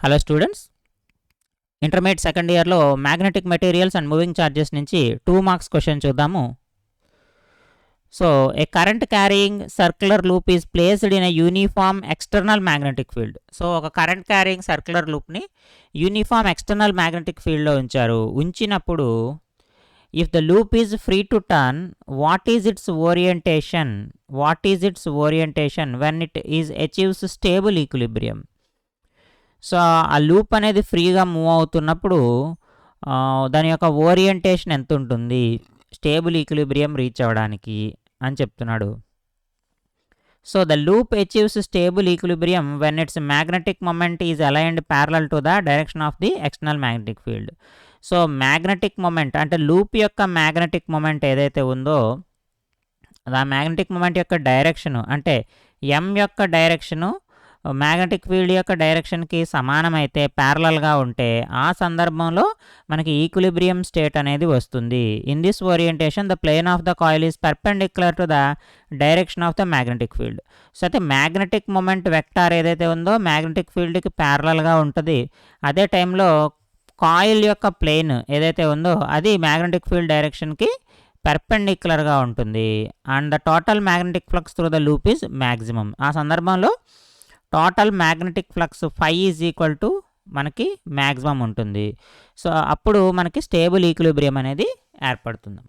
Hello students, intermediate second ఇయర్లో magnetic materials and moving charges నుంచి 2 marks question చూద్దాము. So A current carrying circular loop is placed in a uniform external magnetic field. So ఒక current carrying circular లూప్ని uniform external magnetic ఫీల్డ్లో ఉంచినప్పుడు if the loop is free to turn, what is it's orientation when it is achieves stable equilibrium. So ఆ loop అనేది ఫ్రీగా move అవుతున్నప్పుడు దాని యొక్క ఓరియంటేషన్ ఎంత ఉంటుంది స్టేబుల్ ఈక్విలిబ్రియం రీచ్ అవ్వడానికి అని చెప్తున్నాడు. So the loop achieves stable equilibrium when it's magnetic moment is aligned parallel to the direction of the external magnetic field. So magnetic moment అంటే లూప్ యొక్క మ్యాగ్నెటిక్ మొమెంట్ ఏదైతే ఉందో ఆ మ్యాగ్నెటిక్ మొమెంట్ యొక్క direction అంటే ఎం యొక్క డైరెక్షను మ్యాగ్నెటిక్ ఫీల్డ్ యొక్క డైరెక్షన్కి సమానమైతే ప్యారలల్గా ఉంటే ఆ సందర్భంలో మనకి ఈక్విలిబ్రియం స్టేట్ అనేది వస్తుంది. In this orientation the plane of the coil is perpendicular to the direction of the magnetic field. So అయితే మ్యాగ్నెటిక్ మొమెంట్ వెక్టార్ ఏదైతే ఉందో మ్యాగ్నెటిక్ ఫీల్డ్కి ప్యారలల్గా ఉంటుంది. అదే టైంలో కాయిల్ యొక్క ప్లేన్ ఏదైతే ఉందో అది మ్యాగ్నెటిక్ ఫీల్డ్ డైరెక్షన్కి పర్పెండిక్యులర్గా ఉంటుంది. And the total magnetic flux through the loop is maximum. ఆ సందర్భంలో total magnetic flux phi is equal to మనకి మ్యాక్సిమం ఉంటుంది. సో అప్పుడు మనకి స్టేబుల్ ఈక్విలిబ్రియం అనేది ఏర్పడుతుంది.